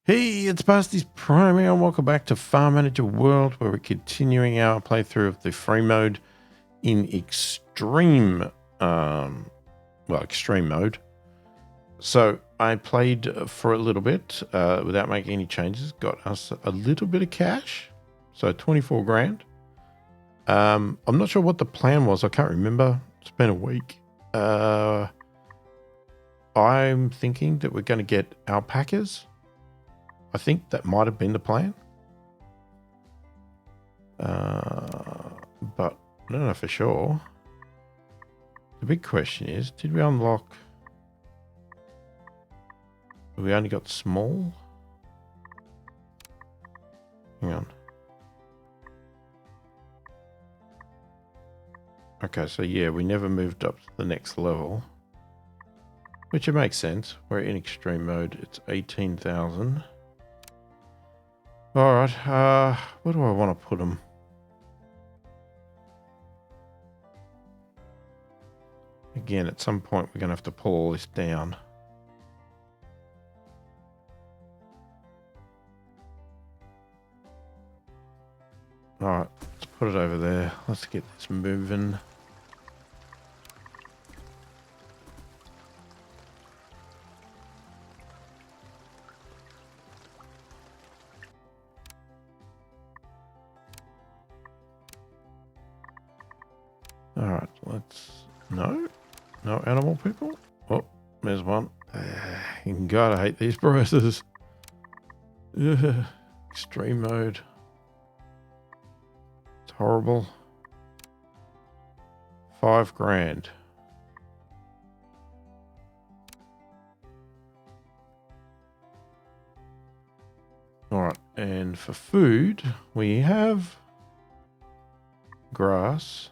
Hey, it's pasthisprime here, and welcome back to Farm Manager World, where we're continuing our playthrough of the free mode in extreme, extreme mode. So I played for a little bit without making any changes, got us a little bit of cash, so 24 grand. I'm not sure what the plan was. I can't remember. It's been a week. I'm thinking that we're going to get alpacas. I think that might have been the plan. But I don't know for sure. The big question is, did we unlock... We only got small? Hang on. Okay, so yeah, we never moved up to the next level. Which it makes sense. We're in extreme mode. It's 18,000. Alright, where do I want to put them? Again, at some point we're going to have to pull all this down. Alright, let's put it over there. Let's get this moving. Alright, let's... No animal people? Oh, there's one. God, I hate these prices. Extreme mode. It's horrible. 5 grand. Alright, and for food, we have grass,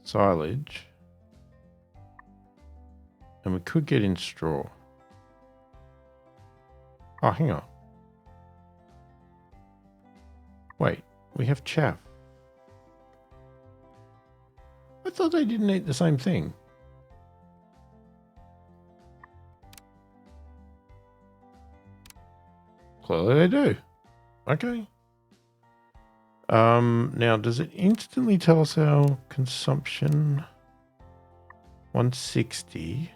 silage, and we could get in straw. Oh, hang on. Wait, we have chaff. I thought they didn't eat the same thing. Clearly they do. Okay. Now, does it instantly tell us our consumption? 160.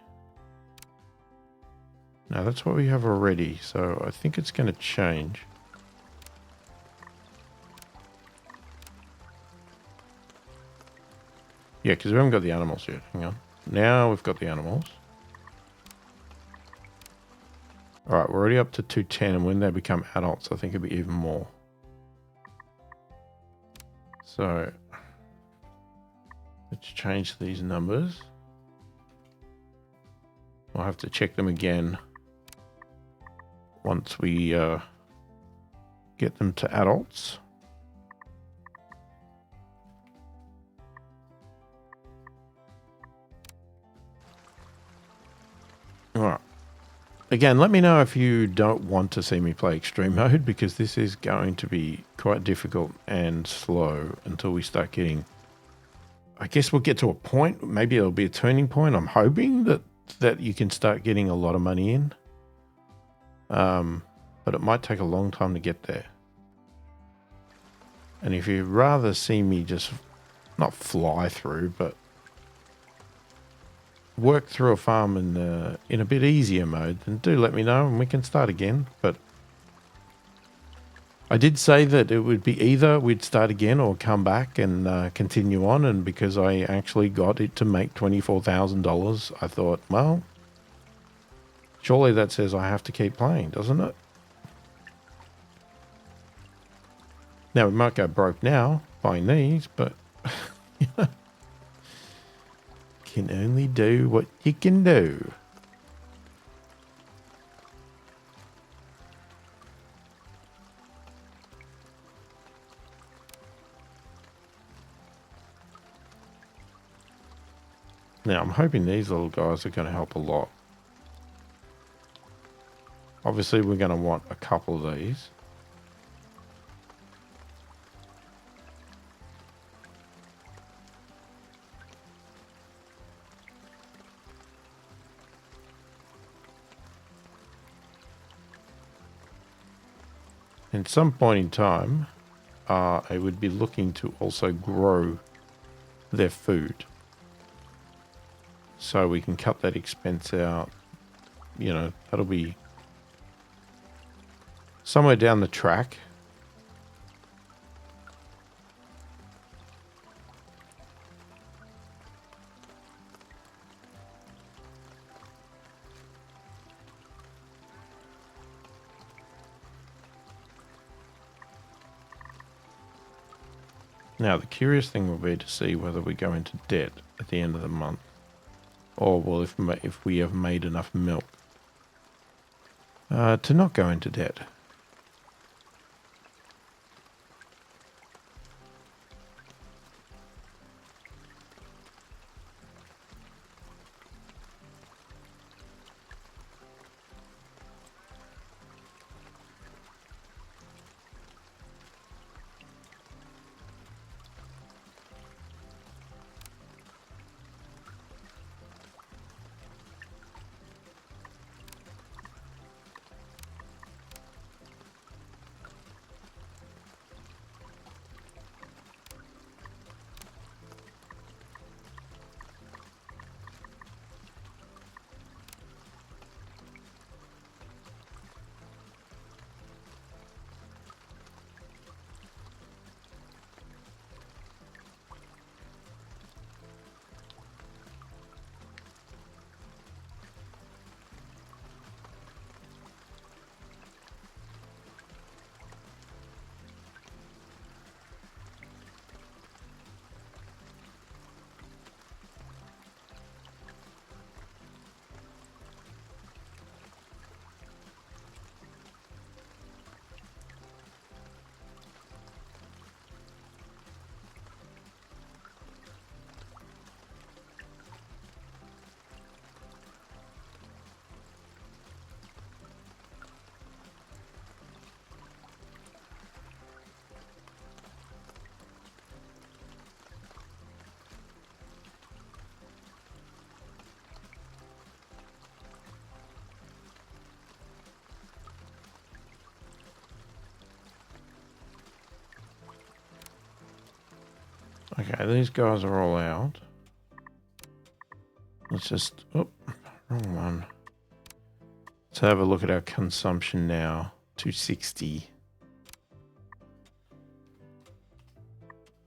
No, that's what we have already, so I think it's going to change. Yeah, because we haven't got the animals yet. Hang on. Now we've got the animals. Alright, we're already up to 210, and when they become adults, I think it'll be even more. So, let's change these numbers. I'll have to check them again once we get them to adults. Alright. Again, let me know if you don't want to see me play extreme mode, because this is going to be quite difficult and slow until we start getting... I guess we'll get to a point, maybe it'll be a turning point. I'm hoping that you can start getting a lot of money in. But it might take a long time to get there. And if you'd rather see me just not fly through, but work through a farm in a bit easier mode, then do let me know and we can start again. But I did say that it would be either we'd start again or come back and continue on. And because I actually got it to make $24,000, I thought, well, surely that says I have to keep playing, doesn't it? Now, we might go broke now buying these, but can only do what you can do. Now, I'm hoping these little guys are going to help a lot. Obviously, we're going to want a couple of these. At some point in time, I would be looking to also grow their food. So we can cut that expense out. You know, that'll be somewhere down the track. Now, the curious thing will be to see whether we go into debt at the end of the month. Or, well, if we have made enough milk to not go into debt. Okay, these guys are all out. Let's just... Oh, wrong one. Let's have a look at our consumption now. 260.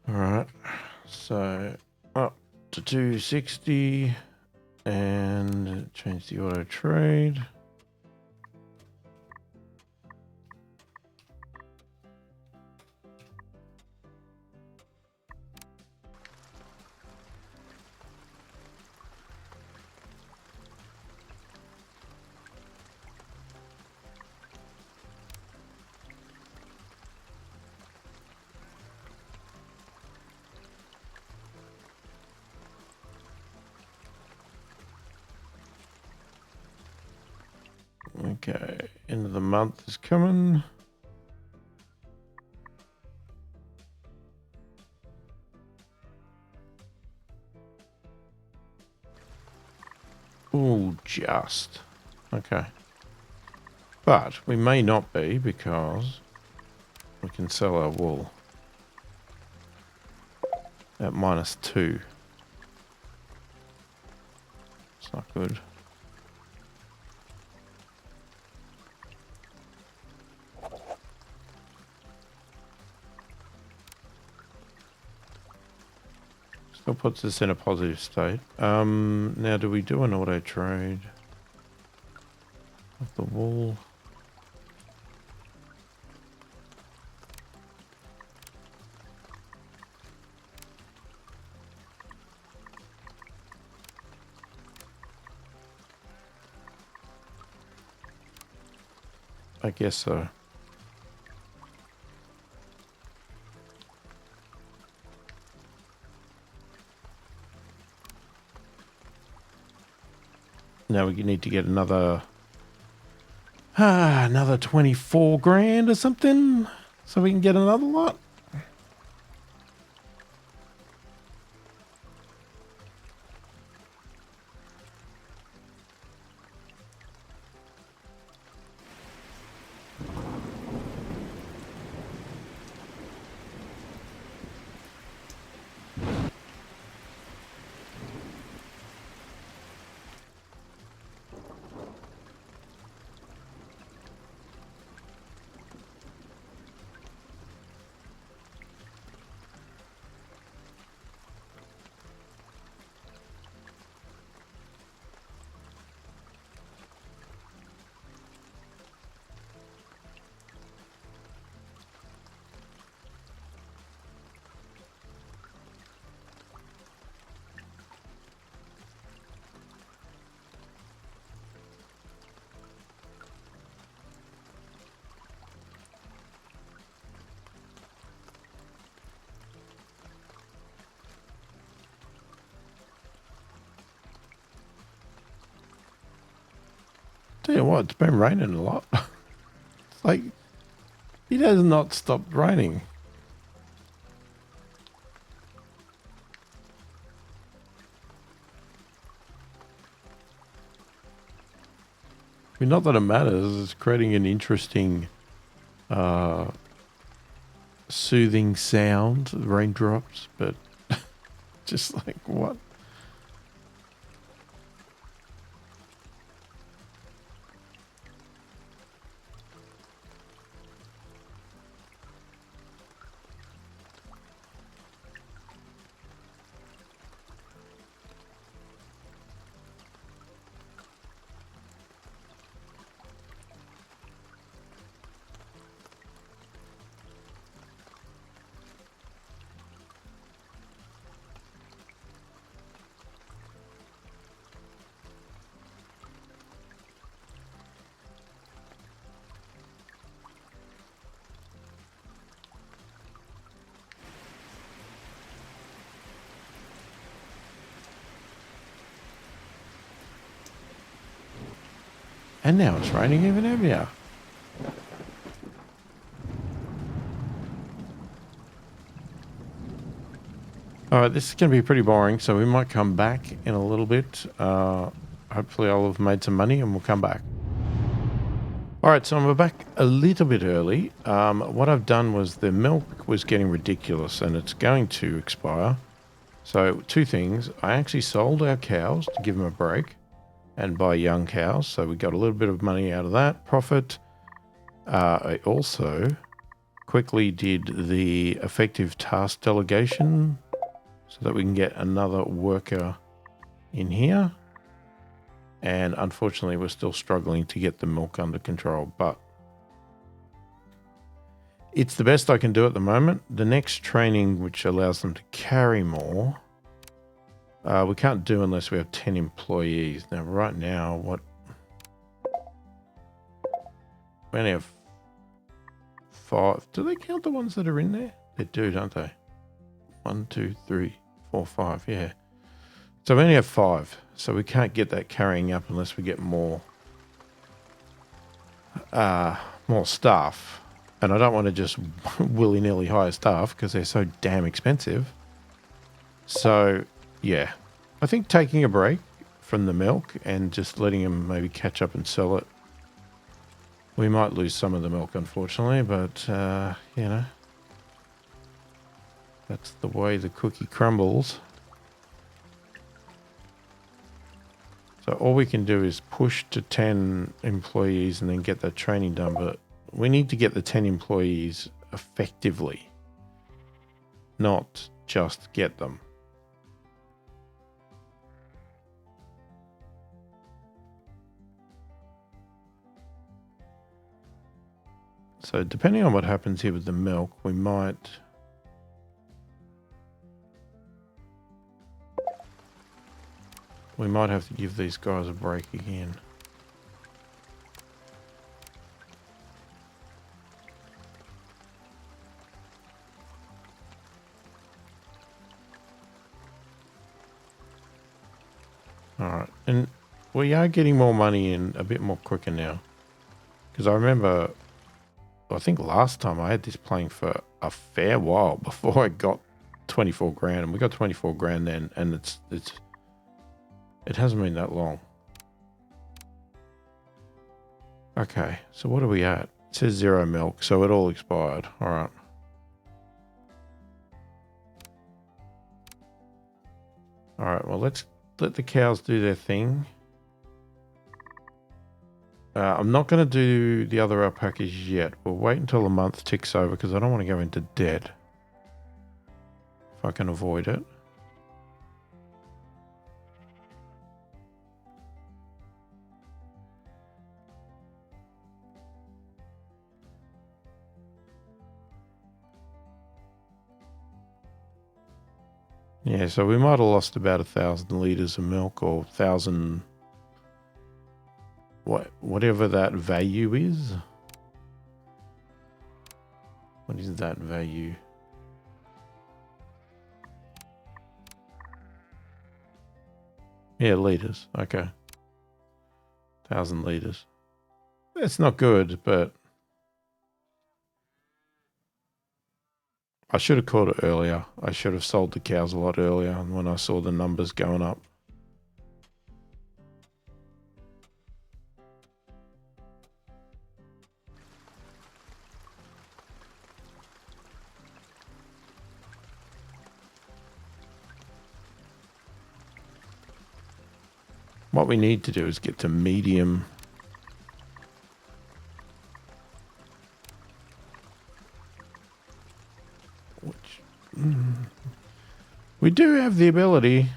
Alright. So, up to 260. And change the auto trade. Okay, end of the month is coming. Oh, just. Okay. But we may not be because we can sell our wool at -2. It's not good. Still puts us in a positive state. Now, do we do an auto trade of the wool? I guess so. Now we need to get another 24 grand or something so we can get another lot. Tell you what, it's been raining a lot. It's like, it has not stopped raining. I mean, not that it matters. It's creating an interesting, soothing sound, raindrops, but just like, what? And now it's raining even heavier. All right, this is going to be pretty boring, so we might come back in a little bit. Hopefully I'll have made some money and we'll come back. All right, so I'm back a little bit early. What I've done was the milk was getting ridiculous and it's going to expire. So two things. I actually sold our cows to give them a break and buy young cows. So we got a little bit of money out of that profit. I also quickly did the effective task delegation so that we can get another worker in here. And unfortunately, we're still struggling to get the milk under control, but it's the best I can do at the moment. The next training, which allows them to carry more, we can't do unless we have 10 employees. Now, right now, we only have 5. Do they count the ones that are in there? They do, don't they? 1, 2, 3, 4, 5. Yeah. So we only have 5. So we can't get that carrying up unless we get more staff. And I don't want to just willy-nilly hire staff because they're so damn expensive. So, yeah. I think taking a break from the milk and just letting them maybe catch up and sell it. We might lose some of the milk, unfortunately, but, you know, that's the way the cookie crumbles. So all we can do is push to 10 employees and then get that training done. But we need to get the 10 employees effectively, not just get them. So depending on what happens here with the milk, we might have to give these guys a break again. All right, and we are getting more money in a bit more quicker now. Because I remember, I think last time I had this playing for a fair while before I got 24 grand, and we got 24 grand then, and it hasn't been that long. Okay, so what are we at? It says 0 milk, so it all expired. All right. All right, well, let's let the cows do their thing. I'm not going to do the other alpacas yet. We'll wait until a month ticks over because I don't want to go into debt if I can avoid it. Yeah, so we might have lost about 1,000 litres of milk or 1,000... whatever that value is. What is that value? Yeah, litres. Okay. 1,000 litres. It's not good, but I should have caught it earlier. I should have sold the cows a lot earlier when I saw the numbers going up. What we need to do is get to medium. Which we do have the ability.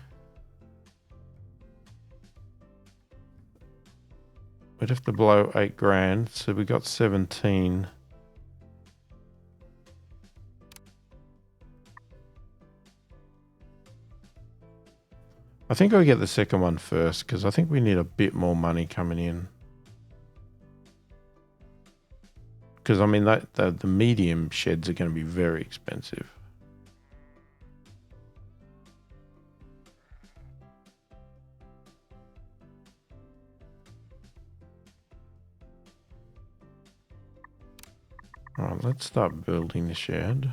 We'd have to blow 8 grand, so we got 17. I think I'll get the second one first because I think we need a bit more money coming in. Because I mean the medium sheds are going to be very expensive. All right, let's start building the shed.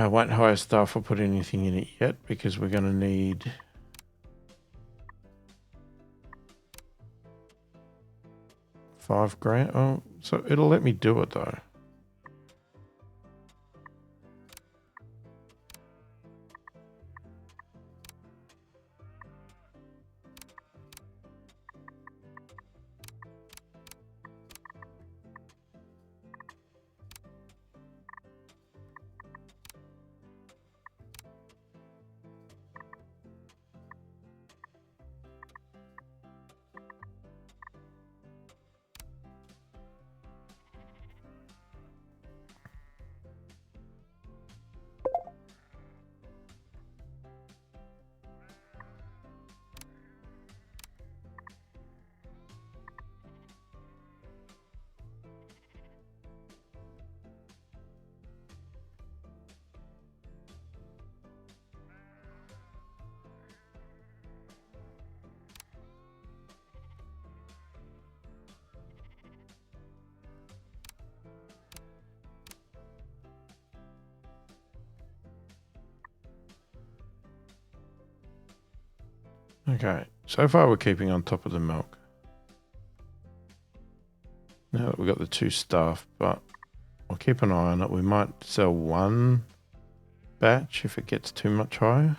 Won't hire staff or put anything in it yet because we're going to need 5 grand. Oh, so it'll let me do it though. Okay, so far we're keeping on top of the milk. Now that we've got the 2 staff, but I'll keep an eye on it. We might sell 1 batch if it gets too much higher.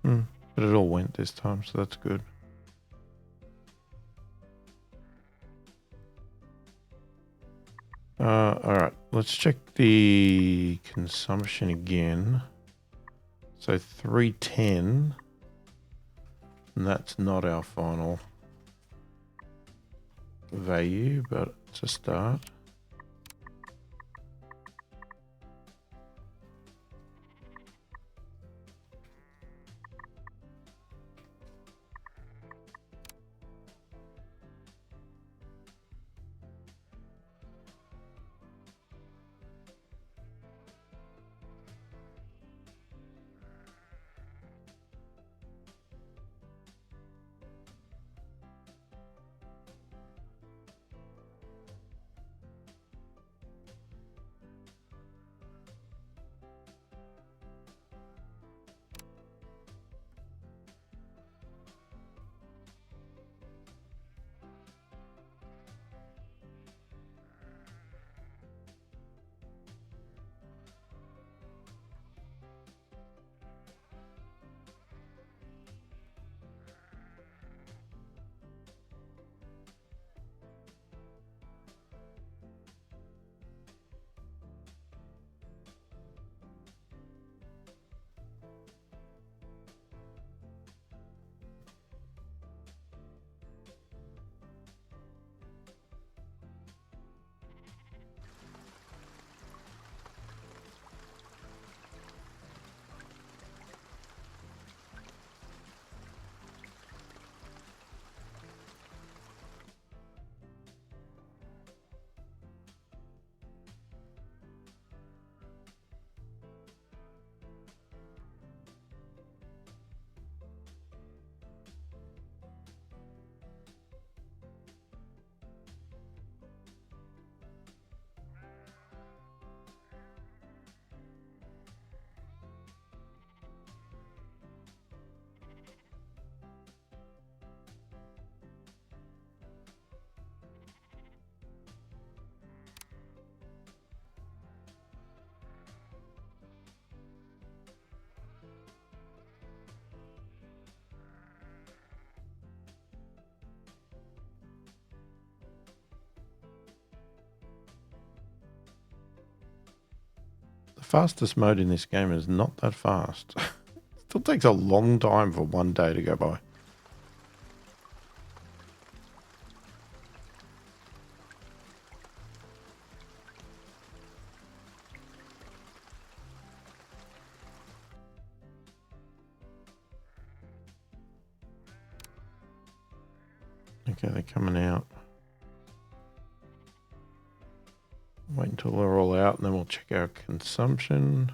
But it all went this time, so that's good. Alright, let's check the consumption again. So 310, and that's not our final value, but it's a start. fastest mode in this game is not that fast. Still takes a long time for one day to go by. Okay, they're coming out. Wait until they're all out and then we'll check our consumption.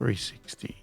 $360.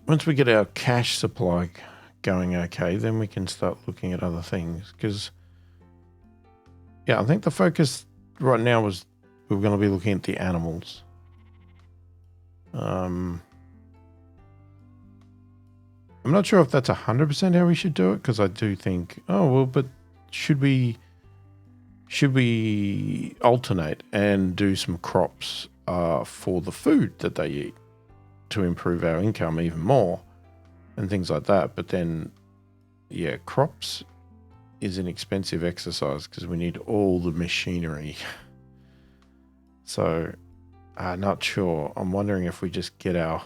Once we get our cash supply going okay, then we can start looking at other things. Because, yeah, I think the focus right now was we're going to be looking at the animals. I'm not sure if that's 100% how we should do it, because I do think, oh, well, but should we alternate and do some crops for the food that they eat to improve our income even more and things like that? But then, yeah, crops is an expensive exercise because we need all the machinery. So, not sure. I'm wondering if we just get our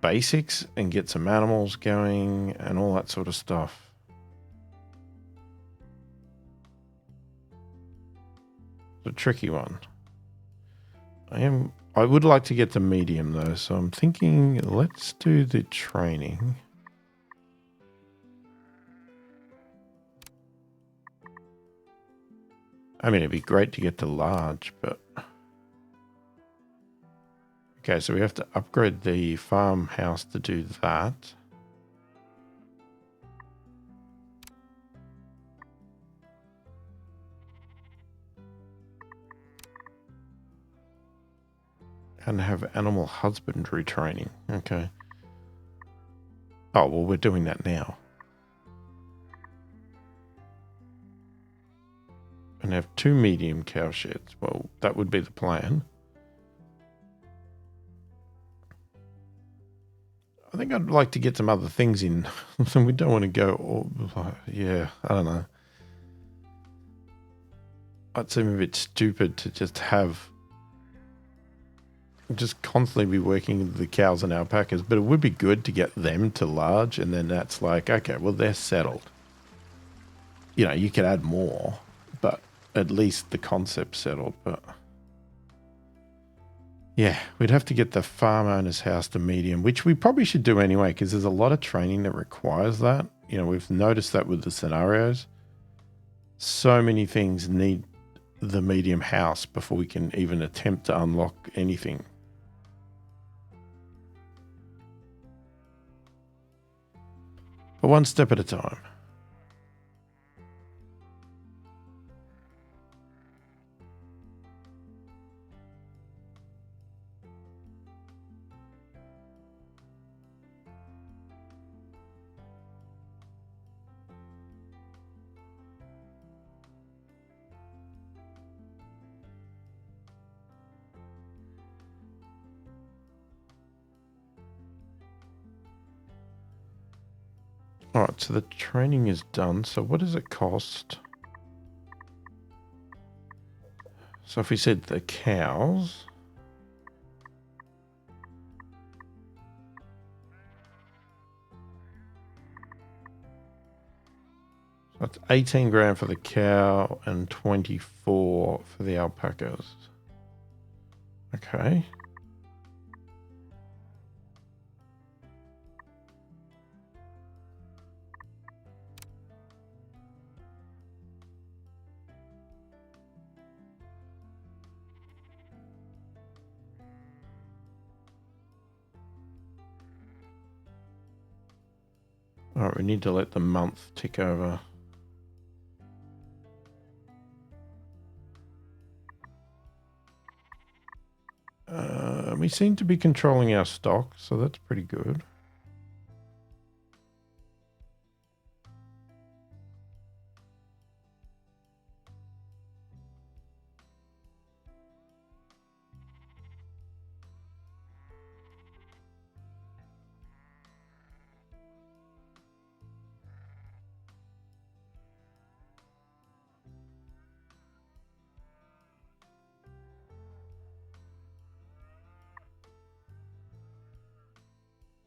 basics and get some animals going and all that sort of stuff. It's a tricky one. I would like to get the medium though, so I'm thinking let's do the training. I mean, it'd be great to get to large, but... Okay, so we have to upgrade the farmhouse to do that. And have animal husbandry training. Okay. Oh, well, we're doing that now. And have 2 medium cow sheds. Well, that would be the plan. I think I'd like to get some other things in. So we don't want to go all... Yeah, I don't know. I'd seem a bit stupid to just have... Just constantly be working with the cows and alpacas, but it would be good to get them to large, and then that's like, okay, well, they're settled. You know, you could add more, but at least the concept's settled. But yeah, we'd have to get the farm owner's house to medium, which we probably should do anyway, because there's a lot of training that requires that. You know, we've noticed that with the scenarios. So many things need the medium house before we can even attempt to unlock anything. But one step at a time. Alright, so the training is done. So what does it cost? So if we said the cows... So it's 18 grand for the cow and 24 for the alpacas. Okay. Alright, we need to let the month tick over. We seem to be controlling our stock, so that's pretty good.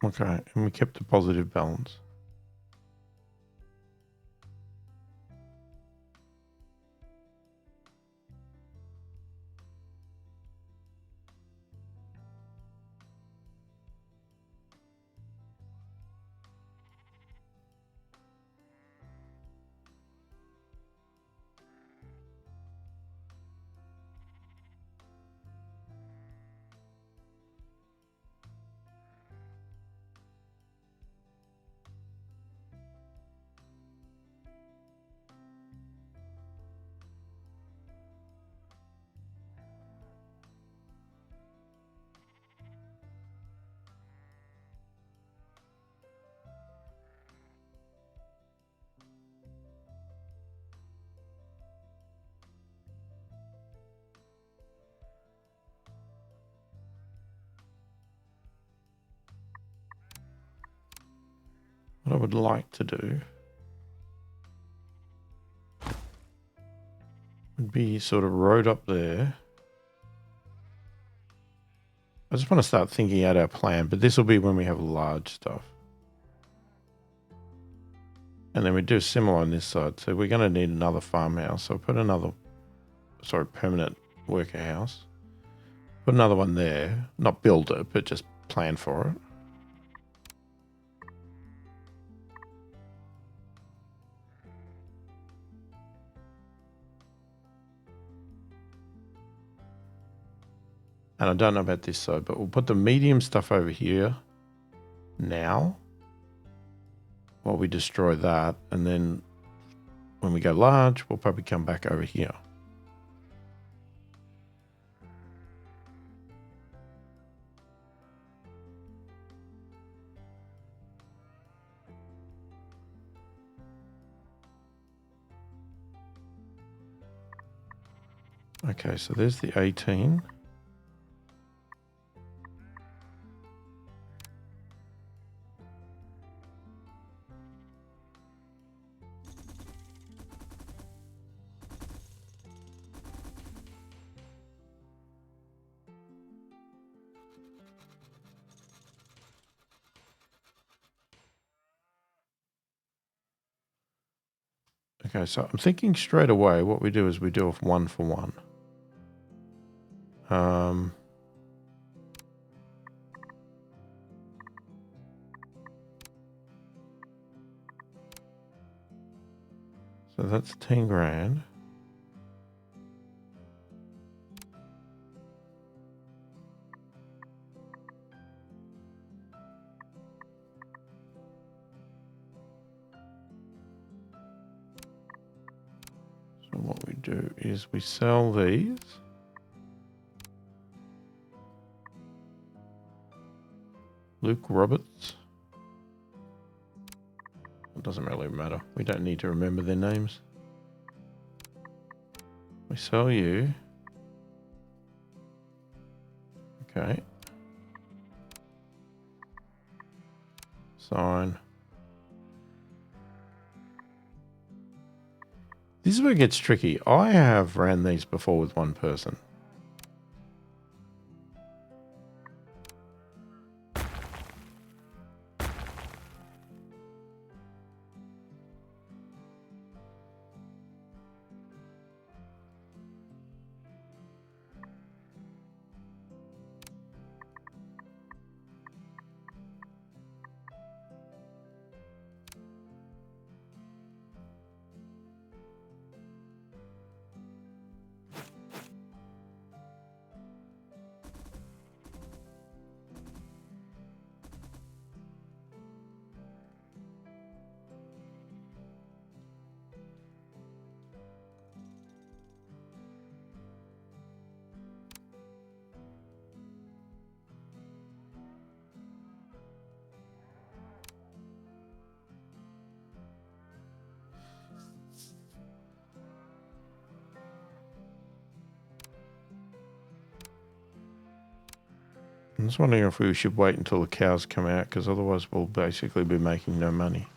Okay, and we kept a positive balance. What I would like to do would be sort of road up there. I just want to start thinking out our plan, but this will be when we have large stuff. And then we do similar on this side. So we're going to need another farmhouse. So I'll put another, permanent worker house. Put another one there. Not build it, but just plan for it. And I don't know about this side, but we'll put the medium stuff over here now while we destroy that. And then when we go large, we'll probably come back over here. Okay, so there's the 18. Okay, so I'm thinking straight away what we do is we do a 1 for 1. So that's 10 grand. So what we do is we sell these. Luke Roberts. It doesn't really matter. We don't need to remember their names. We sell you. Okay. Sign. This is where it gets tricky. I have ran these before with one person. I'm just wondering if we should wait until the cows come out, because otherwise we'll basically be making no money.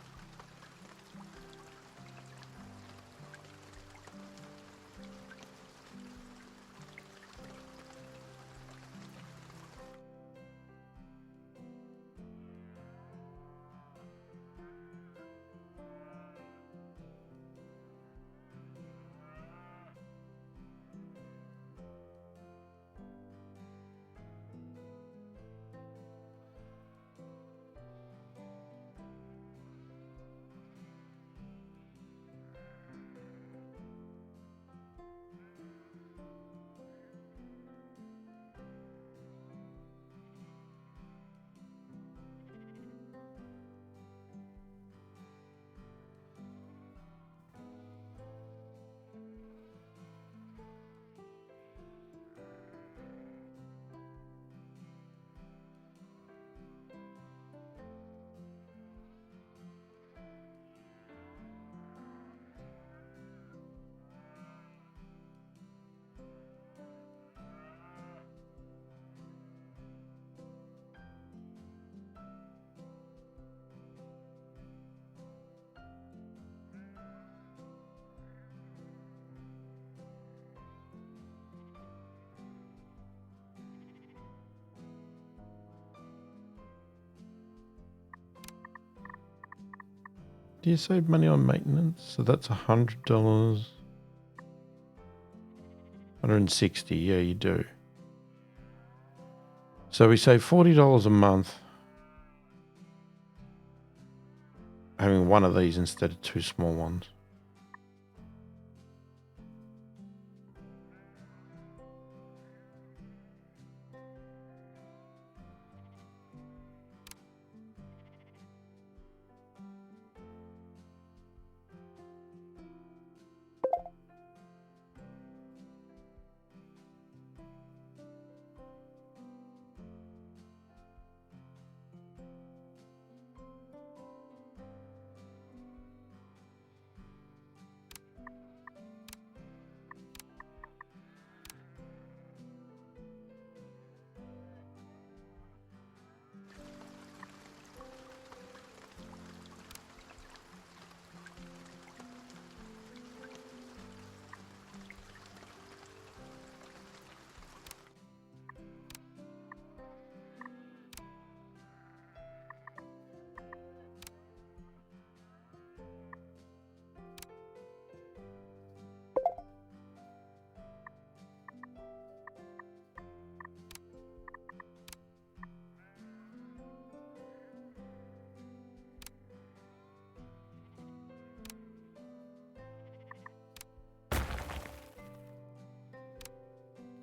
Do you save money on maintenance? So that's $100. 160, yeah, you do. So we save $40 a month having one of these instead of two small ones.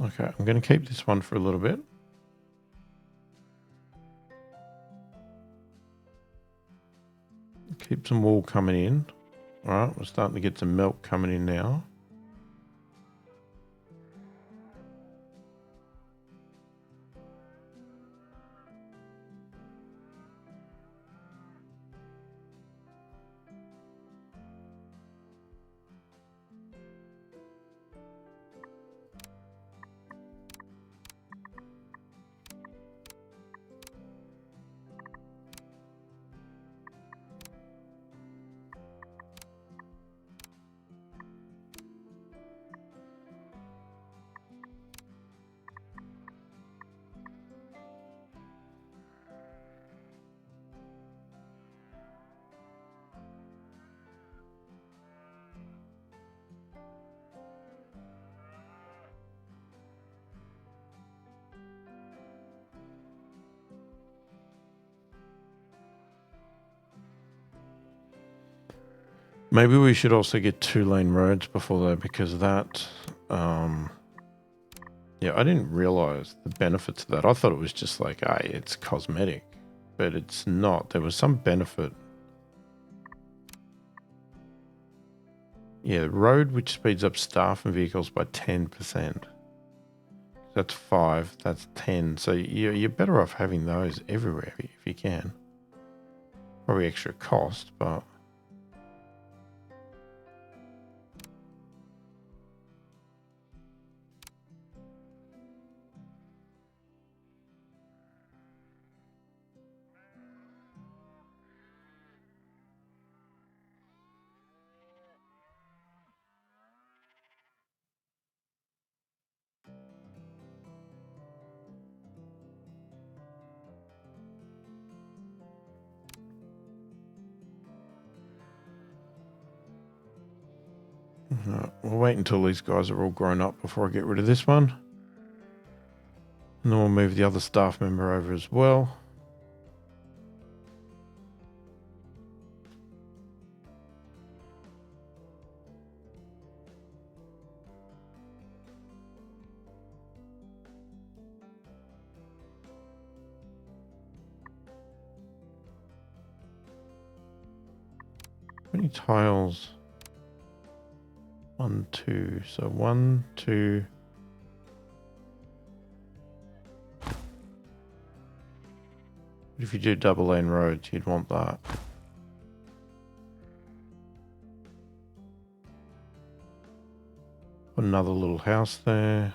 Okay, I'm going to keep this one for a little bit. Keep some wool coming in. All right, we're starting to get some milk coming in now. Maybe we should also get 2-lane roads before though, because that, yeah, I didn't realize the benefits of that. I thought it was just like, it's cosmetic, but it's not. There was some benefit. Yeah, road which speeds up staff and vehicles by 10%. That's 5, that's 10. So you're better off having those everywhere if you can. Probably extra cost, but... we'll wait until these guys are all grown up before I get rid of this one. And then we'll move the other staff member over as well. How many tiles? 1, 2. So 1, 2. If you do double lane roads, you'd want that. Put another little house there.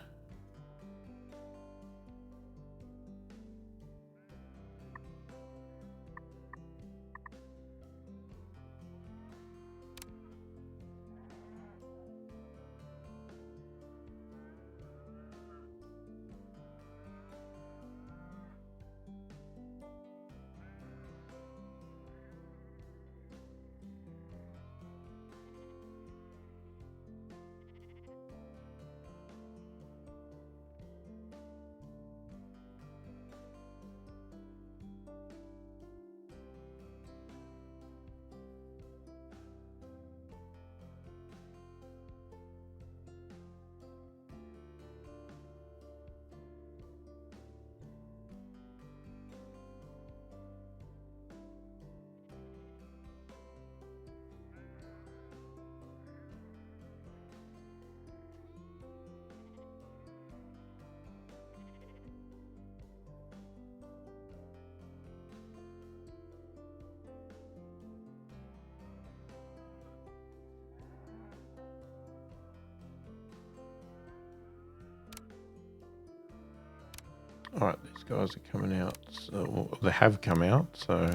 Alright, these guys are coming out. So, well, they have come out, so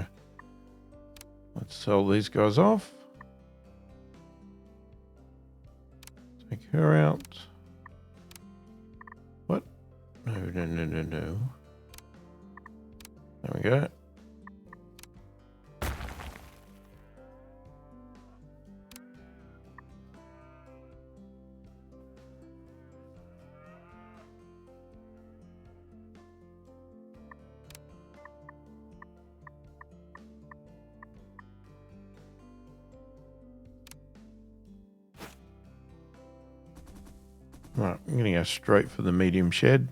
let's sell these guys off. Take her out. What? No, no, no, no, no. There we go. Right, I'm going to go straight for the medium shed.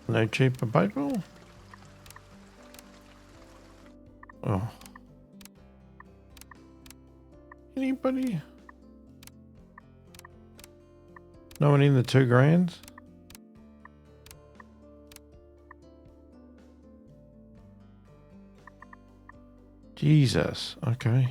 No cheaper paper? Oh. Anybody? No one in the 2 grand? Jesus. Okay.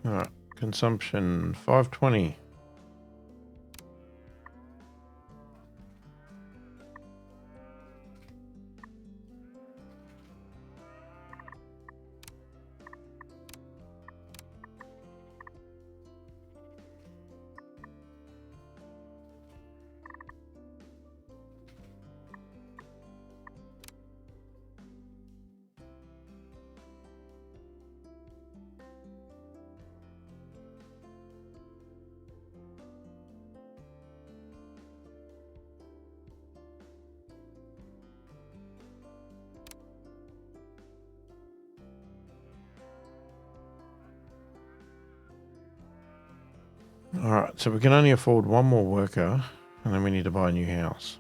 All right, consumption 520. All right, so we can only afford one more worker, and then we need to buy a new house.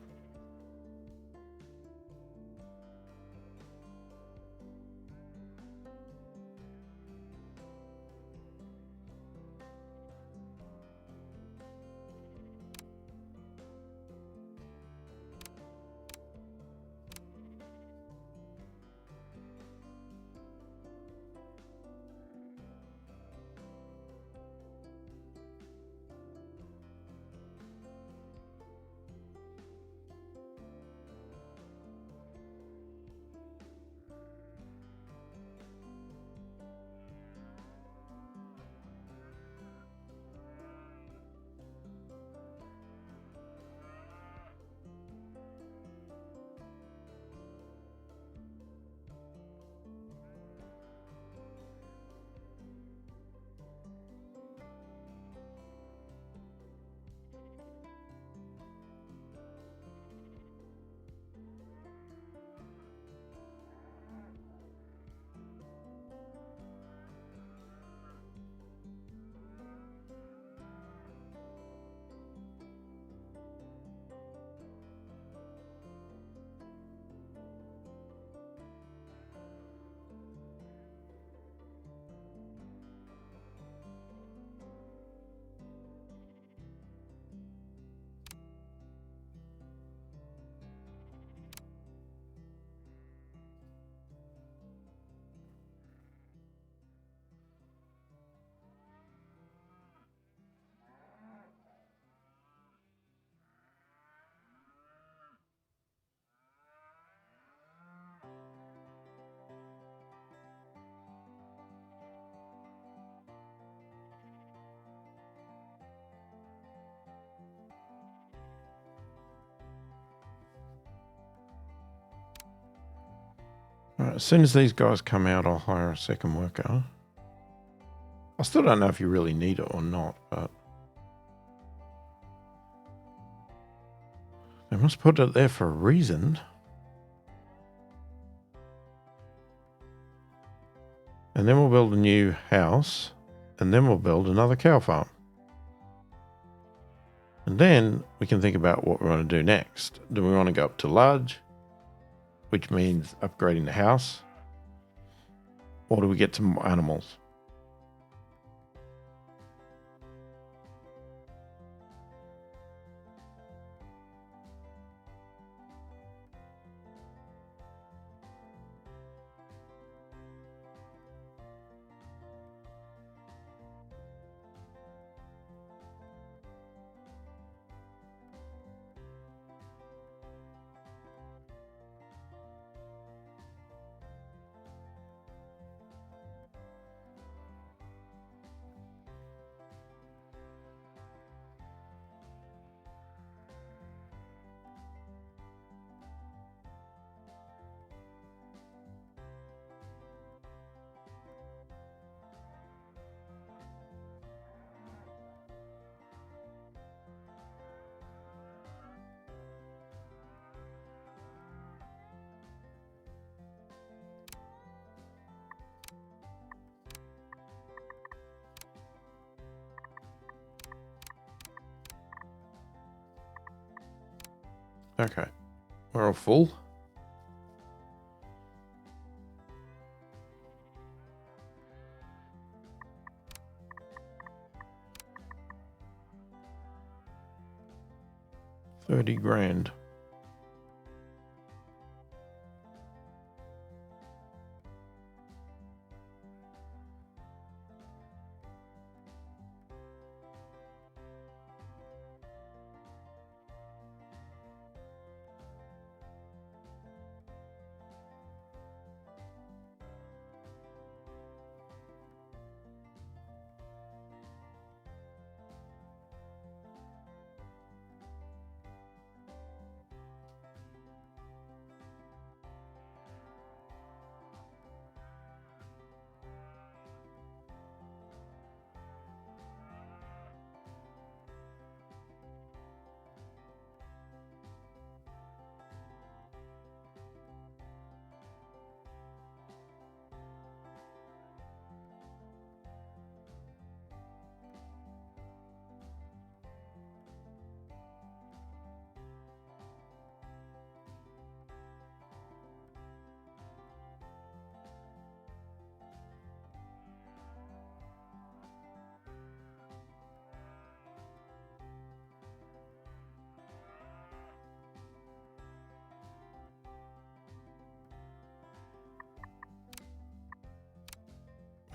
All right, as soon as these guys come out, I'll hire a second worker. I still don't know if you really need it or not, but they must put it there for a reason. And then we'll build a new house, and then we'll build another cow farm. And then we can think about what we want to do next. Do we want to go up to large, which means upgrading the house? Or do we get some more animals? Okay, we're all full. $30,000.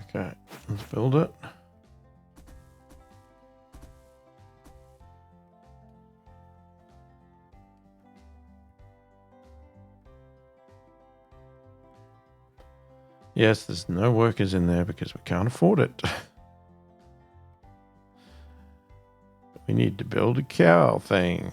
Okay, let's build it. Yes, there's no workers in there because we can't afford it. We need to build a cow thing.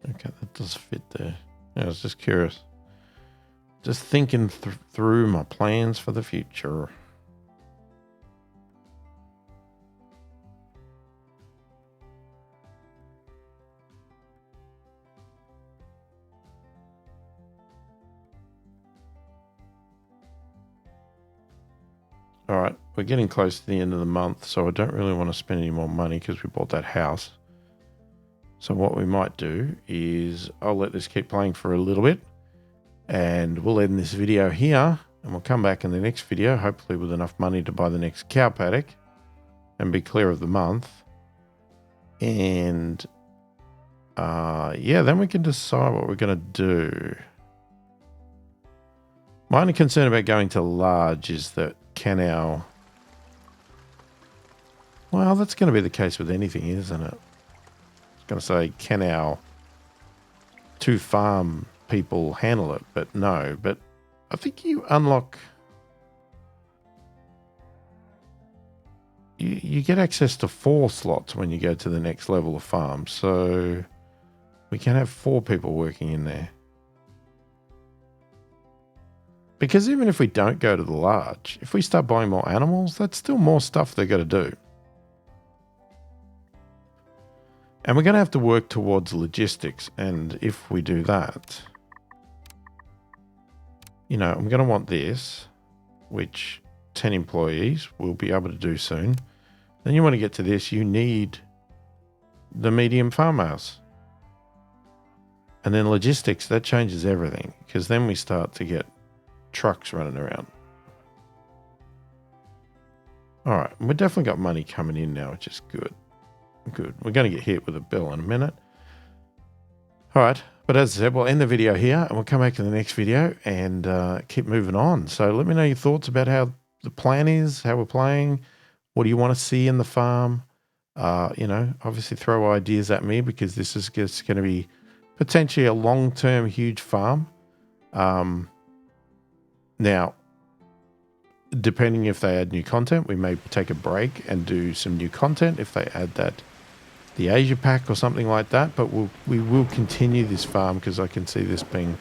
Okay, that does fit there. Yeah, I was just curious. Just thinking through my plans for the future. All right, we're getting close to the end of the month, so I don't really want to spend any more money because we bought that house. So what we might do is I'll let this keep playing for a little bit and we'll end this video here and we'll come back in the next video, hopefully with enough money to buy the next cow paddock and be clear of the month. And yeah, then we can decide what we're going to do. My only concern about going to large is that well, that's going to be the case with anything, isn't it? I was going to say, can our 2 farm people handle it? But no, but I think you unlock... You get access to 4 slots when you go to the next level of farm. So we can have 4 people working in there. Because even if we don't go to the large, if we start buying more animals, that's still more stuff they've got to do. And we're going to have to work towards logistics. And if we do that, you know, I'm going to want this, which 10 employees will be able to do soon. Then you want to get to this, you need the medium farmhouse. And then logistics, that changes everything. Because then we start to get trucks running around. All right, we've definitely got money coming in now, which is good. Good. We're going to get hit with a bill in a minute. All right, but as I said, we'll end the video here and we'll come back to the next video and keep moving on. So let me know your thoughts about how the plan is, how we're playing. What do you want to see in the farm? You know, obviously throw ideas at me because this is just going to be potentially a long-term huge farm. Now, depending if they add new content, we may take a break and do some new content if they add the Asia pack or something like that. But we will continue this farm because I can see this being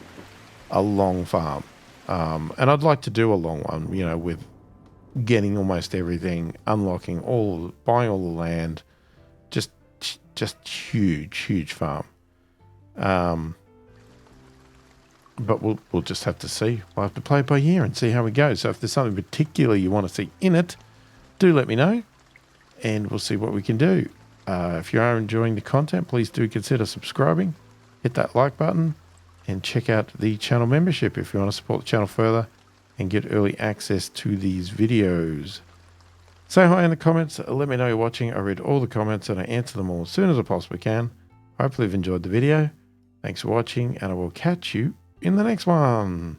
a long farm. And I'd like to do a long one, you know, with getting almost everything, unlocking buying all the land, just huge farm. But we'll just have to see. We'll have to play it by ear and see how we go. So if there's something particular you want to see in it, do let me know, and we'll see what we can do. If you are enjoying the content, please do consider subscribing, hit that like button, and check out the channel membership if you want to support the channel further and get early access to these videos. Say hi in the comments. Let me know you're watching. I read all the comments and I answer them all as soon as I possibly can. Hopefully you've enjoyed the video. Thanks for watching, and I will catch you in the next one.